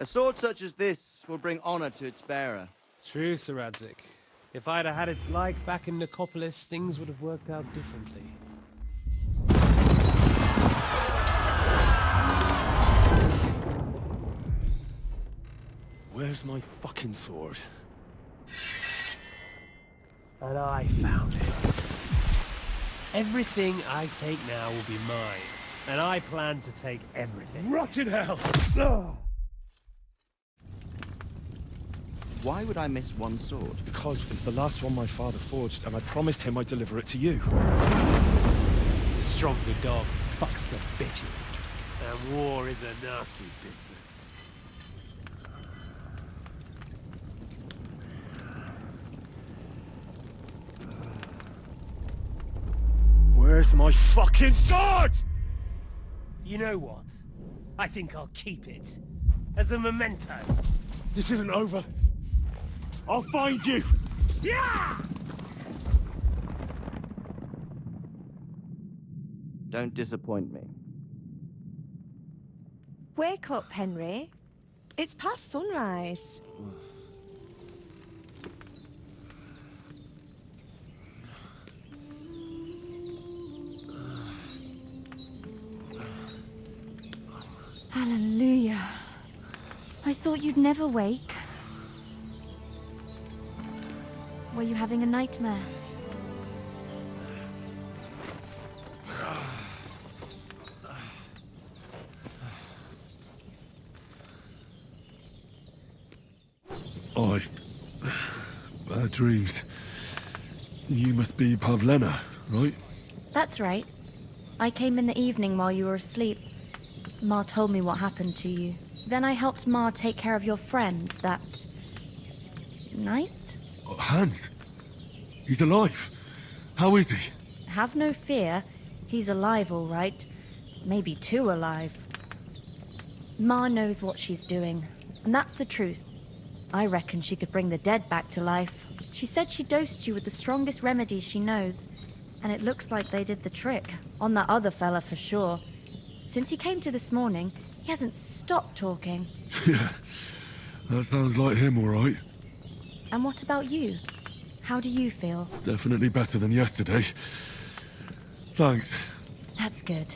A sword such as this will bring honor to its bearer. True, Sir Radzik. If I'd have had its like back in Nicopolis, things would have worked out differently. Where's my fucking sword? And I found it. Everything I take now will be mine, and I plan to take everything. Rot in hell! Why would I miss one sword? Because it's the last one my father forged, and I promised him I'd deliver it to you. Stronger dog fucks the bitches, and war is a nasty business. Where's my fucking sword? You know what? I think I'll keep it. As a memento. This isn't over. I'll find you! Yeah! Don't disappoint me. Wake up, Henry. It's past sunrise. Hallelujah. I thought you'd never wake. Were you having a nightmare? Bad dreams. You must be Pavlena, right? That's right. I came in the evening while you were asleep. Ma told me what happened to you. Then I helped Ma take care of your friend that night? Oh, Hans? He's alive. How is he? Have no fear. He's alive, all right. Maybe too alive. Ma knows what she's doing, and that's the truth. I reckon she could bring the dead back to life. She said she dosed you with the strongest remedies she knows, and it looks like they did the trick. On that other fella for sure. Since he came to this morning, he hasn't stopped talking. Yeah, that sounds like him, all right. And what about you? How do you feel? Definitely better than yesterday. Thanks. That's good.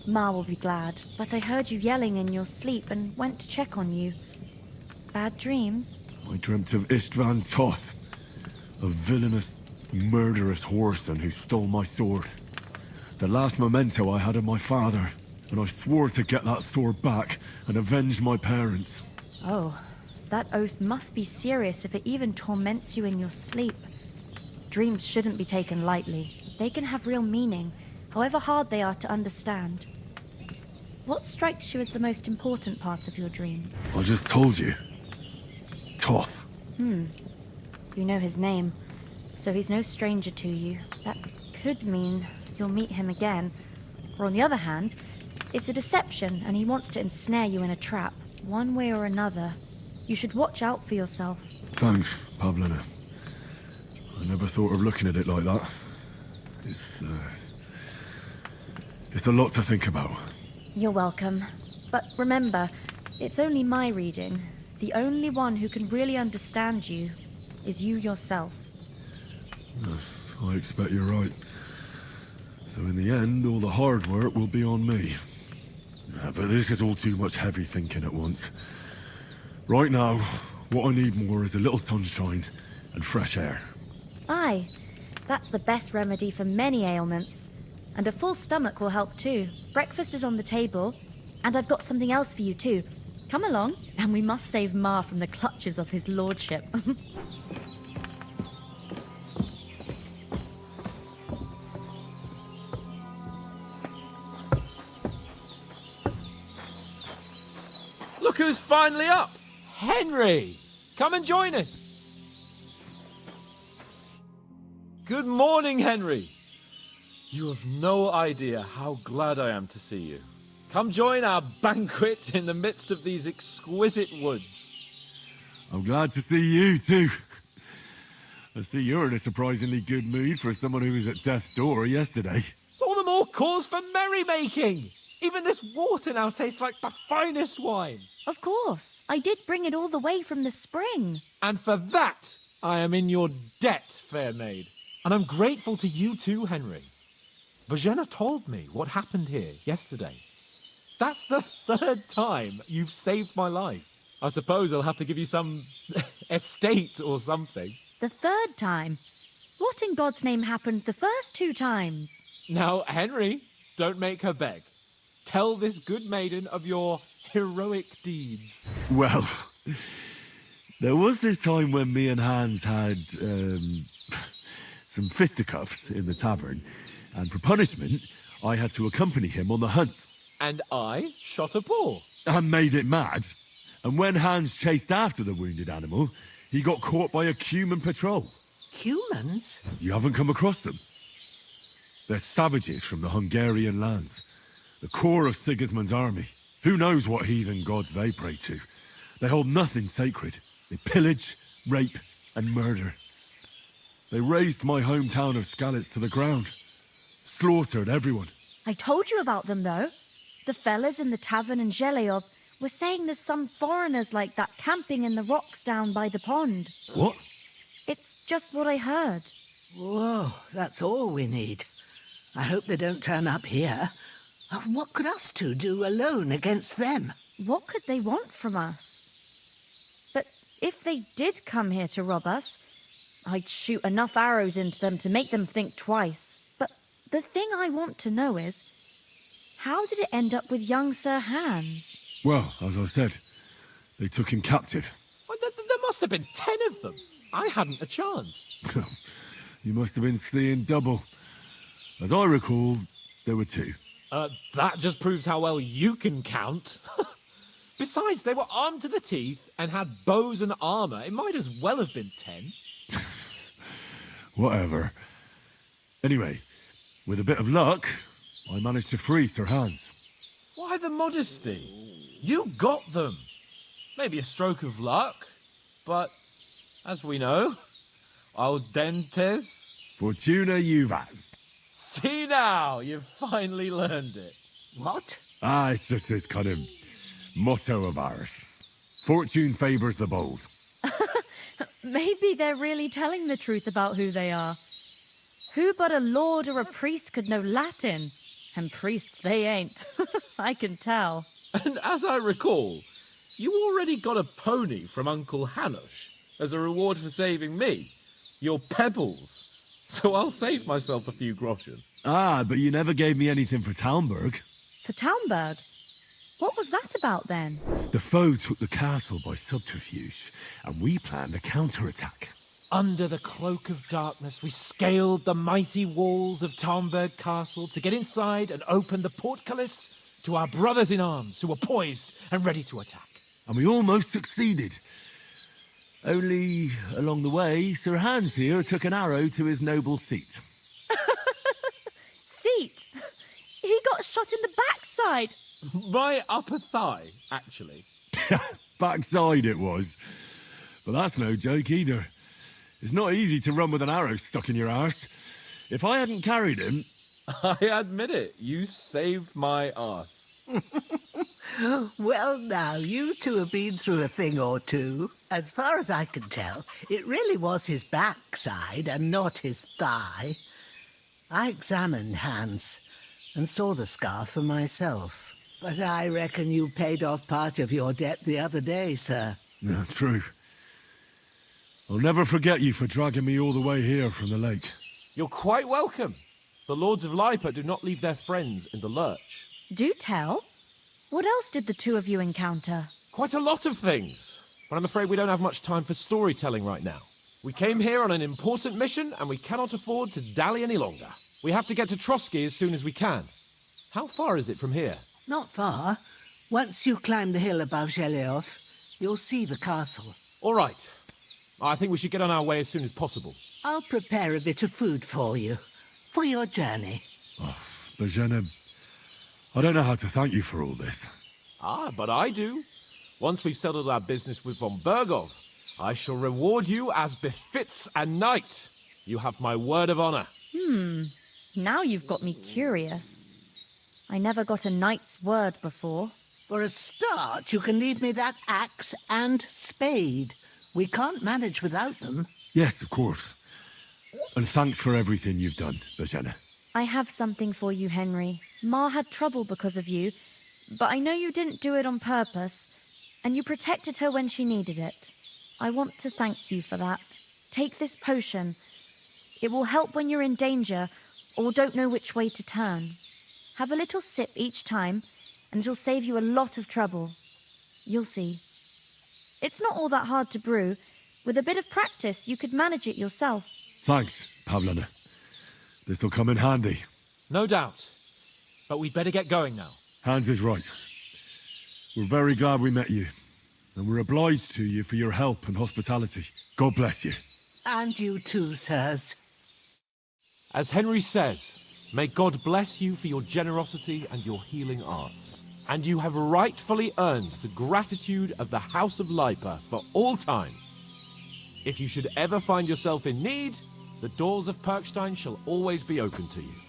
Ma will be glad, but I heard you yelling in your sleep and went to check on you. Bad dreams? I dreamt of Istvan Toth, a villainous, murderous whoreson who stole my sword. The last memento I had of my father, and I swore to get that sword back and avenge my parents. Oh, that oath must be serious if it even torments you in your sleep. Dreams shouldn't be taken lightly. They can have real meaning, however hard they are to understand. What strikes you as the most important part of your dream? I just told you. Toth. You know his name, so he's no stranger to you. That could mean you'll meet him again. Or on the other hand, it's a deception and he wants to ensnare you in a trap, one way or another. You should watch out for yourself. Thanks, Pavlena. I never thought of looking at it like that. It's a lot to think about. You're welcome. But remember, it's only my reading. The only one who can really understand you is you yourself. I expect you're right. So in the end, all the hard work will be on me. But this is all too much heavy thinking at once. Right now, what I need more is a little sunshine and fresh air. Aye, that's the best remedy for many ailments. And a full stomach will help too. Breakfast is on the table, and I've got something else for you too. Come along, and we must save Ma from the clutches of his lordship. Look who's finally up! Henry! Come and join us! Good morning, Henry! You have no idea how glad I am to see you. Come join our banquet in the midst of these exquisite woods. I'm glad to see you too. I see you're in a surprisingly good mood for someone who was at death's door yesterday. It's all the more cause for merrymaking! Even this water now tastes like the finest wine. Of course. I did bring it all the way from the spring. And for that, I am in your debt, fair maid. And I'm grateful to you too, Henry. Bojena told me what happened here yesterday. That's the 3rd time you've saved my life. I suppose I'll have to give you some estate or something. The 3rd time? What in God's name happened the first 2 times? Now, Henry, don't make her beg. Tell this good maiden of your heroic deeds. Well, there was this time when me and Hans had some fisticuffs in the tavern, and for punishment, I had to accompany him on the hunt. And I shot a boar. And made it mad. And when Hans chased after the wounded animal, he got caught by a human patrol. Humans? You haven't come across them? They're savages from the Hungarian lands. The core of Sigismund's army. Who knows what heathen gods they pray to? They hold nothing sacred. They pillage, rape, and murder. They razed my hometown of Skalitz to the ground. Slaughtered everyone. I told you about them, though. The fellas in the tavern in Zheleov were saying there's some foreigners like that camping in the rocks down by the pond. What? It's just what I heard. Whoa, that's all we need. I hope they don't turn up here. What could us two do alone against them? What could they want from us? But if they did come here to rob us, I'd shoot enough arrows into them to make them think twice. But the thing I want to know is, how did it end up with young Sir Hans? Well, as I said, they took him captive. Well, there must have been 10 of them. I hadn't a chance. You must have been seeing double. As I recall, there were 2. That just proves how well you can count. Besides, they were armed to the teeth and had bows and armor. It might as well have been 10. Whatever. Anyway, with a bit of luck, I managed to free Sir Hans. Why the modesty? You got them. Maybe a stroke of luck, but as we know, al dentes. Fortuna juvat. See now, you've finally learned it. What? It's just this kind of motto of ours. Fortune favors the bold. Maybe they're really telling the truth about who they are. Who but a lord or a priest could know Latin? And priests they ain't. I can tell. And as I recall, you already got a pony from Uncle Hanush as a reward for saving me. Your pebbles. So I'll save myself a few groschen. But you never gave me anything for Talmberg. For Talmberg? What was that about then? The foe took the castle by subterfuge, and we planned a counterattack. Under the cloak of darkness, we scaled the mighty walls of Talmberg Castle to get inside and open the portcullis to our brothers in arms who were poised and ready to attack. And we almost succeeded. Only, along the way, Sir Hans here took an arrow to his noble seat. Seat? He got shot in the backside. My upper thigh, actually. Backside it was. But that's no joke either. It's not easy to run with an arrow stuck in your arse. If I hadn't carried him... I admit it, you saved my arse. Well, now, you two have been through a thing or two. As far as I can tell, it really was his backside and not his thigh. I examined Hans and saw the scar for myself. But I reckon you paid off part of your debt the other day, sir. No, true. I'll never forget you for dragging me all the way here from the lake. You're quite welcome. The Lords of Lipa do not leave their friends in the lurch. Do tell. What else did the two of you encounter? Quite a lot of things. But I'm afraid we don't have much time for storytelling right now. We came here on an important mission, and we cannot afford to dally any longer. We have to get to Trotsky as soon as we can. How far is it from here? Not far. Once you climb the hill above Zheleov, you'll see the castle. All right. I think we should get on our way as soon as possible. I'll prepare a bit of food for you, for your journey. Bojena, I don't know how to thank you for all this. But I do. Once we've settled our business with von Bergov, I shall reward you as befits a knight. You have my word of honor. Now you've got me curious. I never got a knight's word before. For a start, you can leave me that axe and spade. We can't manage without them. Yes, of course. And thanks for everything you've done, Bajana. I have something for you, Henry. Ma had trouble because of you, but I know you didn't do it on purpose, and you protected her when she needed it. I want to thank you for that. Take this potion. It will help when you're in danger or don't know which way to turn. Have a little sip each time, and it'll save you a lot of trouble. You'll see. It's not all that hard to brew. With a bit of practice, you could manage it yourself. Thanks, Pavlana. This'll come in handy. No doubt. But we'd better get going now. Hans is right. We're very glad we met you. And we're obliged to you for your help and hospitality. God bless you. And you too, sirs. As Henry says, may God bless you for your generosity and your healing arts. And you have rightfully earned the gratitude of the House of Lipa for all time. If you should ever find yourself in need, the doors of Perkstein shall always be open to you.